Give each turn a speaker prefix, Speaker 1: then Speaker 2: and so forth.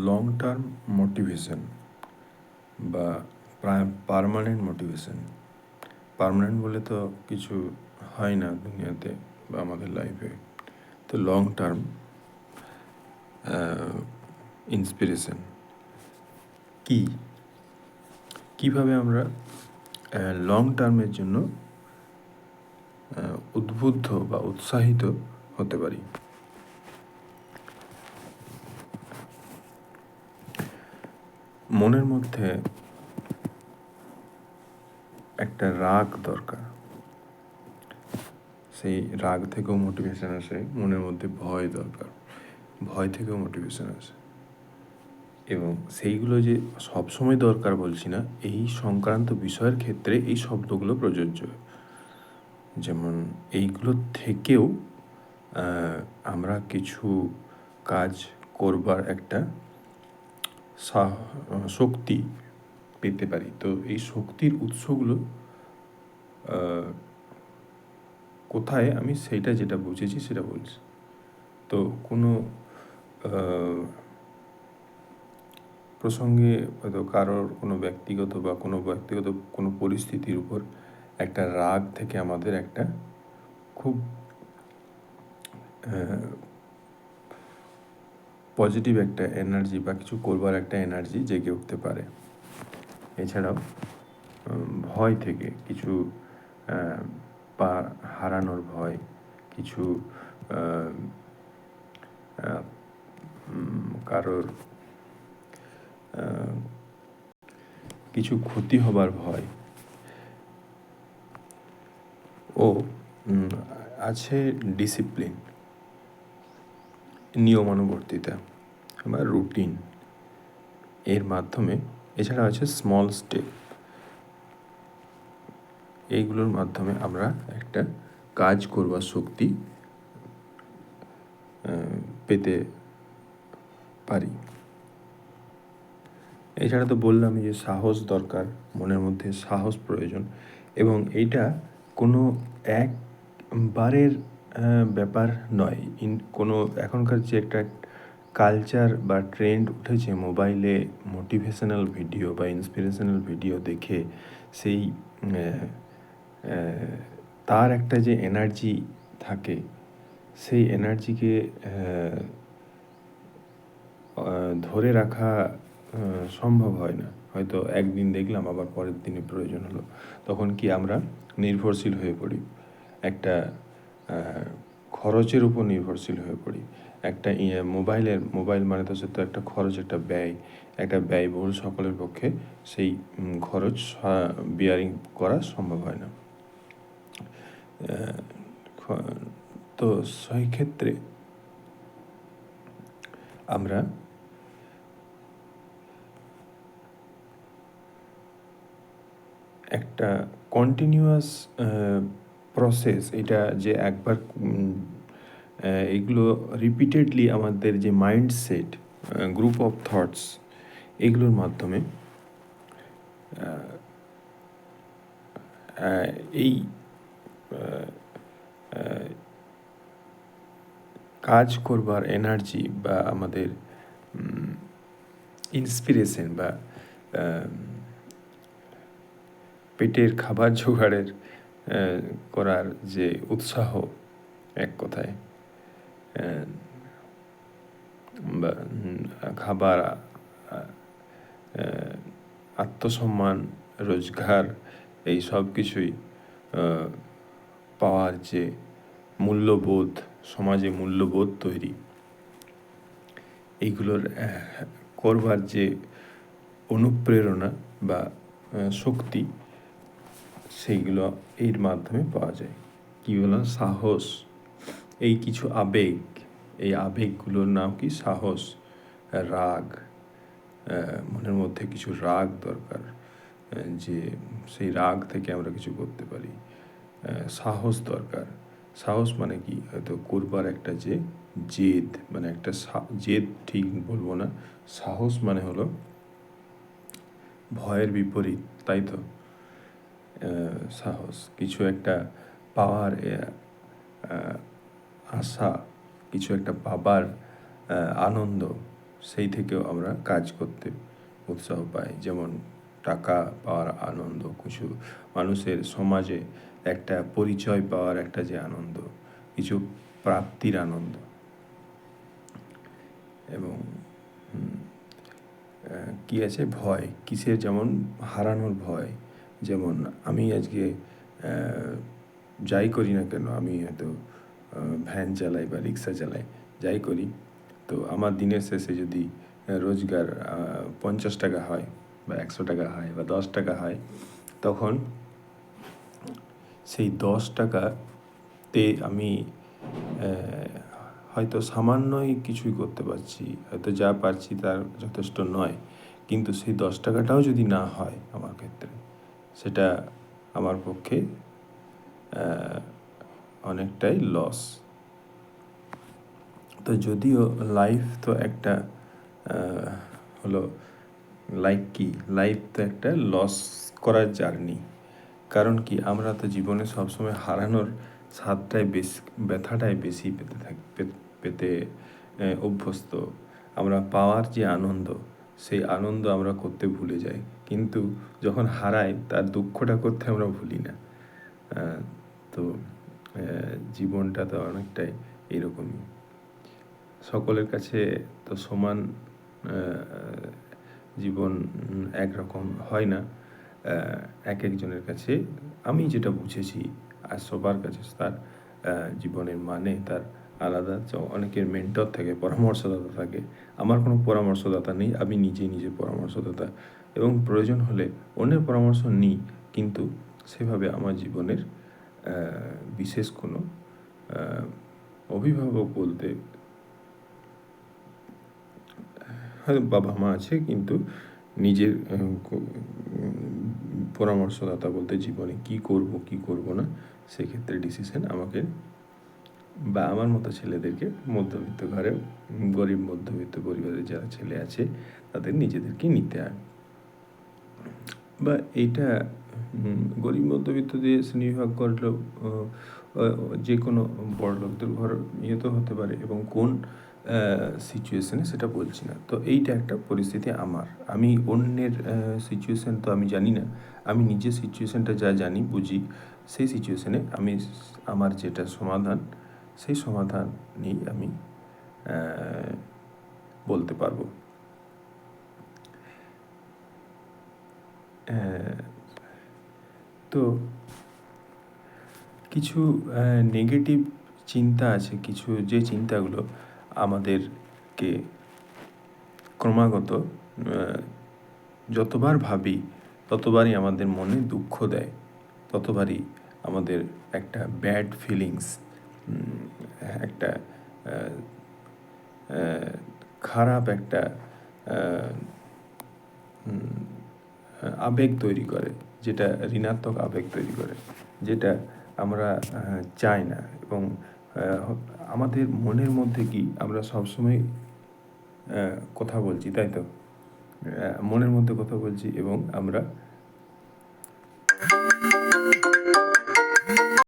Speaker 1: Long term motivation বা permanent motivation. Permanent বলে তো কিছু হয় না দুনিয়াতে বা আমাদের লাইফে। তো লং টার্ম ইন্সপিরেশন কীভাবে আমরা লং টার্মের জন্য উদ্বুদ্ধ বা উৎসাহিত হতে পারি। মনের মধ্যে একটা রাগ দরকার, সেই রাগ থেকেও মোটিভেশন আসে। মনের মধ্যে ভয় দরকার, ভয় থেকেও মোটিভেশন আসে। এবং সেইগুলো যে সবসময় দরকার বলছি না, এই সংক্রান্ত বিষয়ের ক্ষেত্রে এই শব্দগুলো প্রযোজ্য। যেমন এইগুলো থেকেও আমরা কিছু কাজ করবার একটা শক্তি পেতে পারি। তো এই শক্তির উৎসগুলো কোথায়, আমি সেইটা যেটা বুঝেছি সেটা বলছি। তো কোনো প্রসঙ্গে হয়তো কারোর কোনো ব্যক্তিগত কোনো পরিস্থিতির উপর একটা রাগ থেকে আমাদের একটা খুব পজিটিভ একটা এনার্জি বা কিছু করবার একটা এনার্জি জেগে উঠতে পারে। এছাড়াও ভয় থেকে কিছু হারানোর ভয়, কিছু কারোর কিছু ক্ষতি হবার ভয়, ও আছে ডিসিপ্লিন, নিয়মানুবর্তিতা বা রুটিন। এর মাধ্যমে এছাড়া আছে স্মল স্টেপ। এইগুলোর মাধ্যমে আমরা একটা কাজ করবার শক্তি পেতে পারি। এছাড়া তো বললাম যে সাহস দরকার, মনের মধ্যে সাহস প্রয়োজন। এবং এইটা কোনো একবারের ব্যাপার নয়। কোনো এখনকার যে একটা কালচার বা ট্রেন্ড উঠেছে মোবাইলে, মোটিভেশনাল ভিডিও বা ইন্সপিরেশনাল ভিডিও দেখে সেই তার একটা যে এনার্জি থাকে, সেই এনার্জিকে ধরে রাখা সম্ভব হয় না। হয়তো একদিন দেখলাম, আবার পরের দিনে প্রয়োজন হলো, তখন কি আমরা নির্ভরশীল হয়ে পড়ি, একটা খরচের উপর নির্ভরশীল হয়ে পড়ি। একটা মোবাইল মানে তো সে তো একটা খরচ, একটা ব্যয়বহুল। সকলের পক্ষে সেই খরচ বিয়ারিং করা সম্ভব হয় না। তো সেই ক্ষেত্রে আমরা একটা কন্টিনিউয়াস প্রসেস, এটা যে একবার এগুলো রিপিটেডলি আমাদের যে মাইন্ডসেট, গ্রুপ অফ থটস, এগুলোর মাধ্যমে এই কাজ করবার এনার্জি বা আমাদের ইন্সপিরেশন বা পেটের খাবার জোগাড়ের করার যে উৎসাহ, এক কথায় বা খাবার, আত্মসম্মান, রোজগার, এই সব কিছুই পাওয়ার যে মূল্যবোধ, সমাজে মূল্যবোধ তৈরি, এইগুলোর করবার যে অনুপ্রেরণা বা শক্তি, সেইগুলো এর মাধ্যমে পাওয়া যায়। কী হলো? সাহস। এই কিছু আবেগ, এই আবেগগুলোর নাম কি? সাহস, রাগ। মনের মধ্যে কিছু রাগ দরকার, যে সেই রাগ থেকে আমরা কিছু করতে পারি। সাহস দরকার। সাহস মানে কি? হয়তো করবার একটা যে জেদ, মানে একটা জেদ ঠিক বলবো না, সাহস মানে হলো ভয়ের বিপরীত, তাই তো? সাহস কিছু একটা পাওয়ার আশা, কিছু একটা পাবার আনন্দ, সেই থেকেও আমরা কাজ করতে উৎসাহ পাই। যেমন টাকা পাওয়ার আনন্দ, কিছু মানুষের সমাজে একটা পরিচয় পাওয়ার একটা যে আনন্দ, কিছু প্রাপ্তির আনন্দ, এবং কি আছে ভয়, কিসের, যেমন হারানোর ভয়। যেমন আমি আজকে যাই করি না কেন, আমি হয়তো ভ্যান চালাই বা রিক্সা চালাই, যাই করি, তো আমার দিনের শেষে যদি রোজগার 50 টাকা হয় বা 100 টাকা হয় বা 10 টাকা হয়, তখন সেই 10 টাকাতে আমি হয়তো সামান্যই কিছুই করতে পারছি, হয়তো যা পারছি তার যথেষ্ট নয়, কিন্তু সেই 10 টাকাটাও যদি না হয় আমার ক্ষেত্রে, সেটা আমার পক্ষে অনেকটাই লস। তো যদিও লাইফ তো একটা হলো, লাইফ কি, লাইফ তো একটা লস করার জার্নি। কারণ কি, আমরা তো জীবনে সবসময় হারানোর স্বাদটাই বেশি, ব্যথাটাই বেশি পেতে অভ্যস্ত। আমরা পাওয়ার যে আনন্দ, সেই আনন্দ আমরা করতে ভুলে যাই, কিন্তু যখন হারাই তার দুঃখটা করতে আমরা ভুলি না। তো জীবনটা তো অনেকটাই এইরকমই। সকলের কাছে তো সমান জীবন একরকম হয় না, এক একজনের কাছে, আমি যেটা বুঝেছি, আর সবার কাছে তার জীবনের মানে তার আলাদা। অনেকের মেন্টর থাকে, পরামর্শদাতা থাকে, আমার কোনো পরামর্শদাতা নেই, আমি নিজে পরামর্শদাতা, এবং প্রয়োজন হলে অন্যের পরামর্শ নিই, কিন্তু সেভাবে আমার জীবনের বিশেষ কোনো অভিভাবক বলতে হয়তো বাবা মা আছে, কিন্তু নিজের পরামর্শদাতা বলতে জীবনে কি করব না, সেক্ষেত্রে ডিসিশন আমাকে বা আমার মতো ছেলেদেরকে, মধ্যবিত্ত ঘরে, গরিব মধ্যবিত্ত পরিবারের যারা ছেলে আছে, তাদের নিজেদেরকে নিতে হয়। বা এইটা গরিব মধ্যবিত্ত দিয়ে শ্রেণীবিভাগ করলেও যে কোনো বড় লোকদের ঘর ইয়েতেও হতে পারে, এবং কোন সিচুয়েশানে সেটা বলছি না। তো এইটা একটা পরিস্থিতি আমার, আমি অন্যের সিচুয়েশান তো আমি জানি না, আমি নিজের সিচুয়েশানটা যা জানি বুঝি, সেই সিচুয়েশানে আমি আমার যেটা সমাধান, সেই সমাধান নিয়েই আমি বলতে পারবো। তো কিছু নেগেটিভ চিন্তা আছে, কিছু যে চিন্তাগুলো আমাদেরকে ক্রমাগত যতবার ভাবি ততবারই আমাদের মনে দুঃখ দেয়, ততবারই আমাদের একটা ব্যাড ফিলিংস, একটা খারাপ একটা আবেগ তৈরি করে, যেটা ঋণাত্মক আবেগ তৈরি করে, যেটা আমরা চাই না। এবং আমাদের মনের মধ্যে কি, আমরা সবসময় কথা বলছি, তাই তো, মনের মধ্যে কথা বলছি, এবং আমরা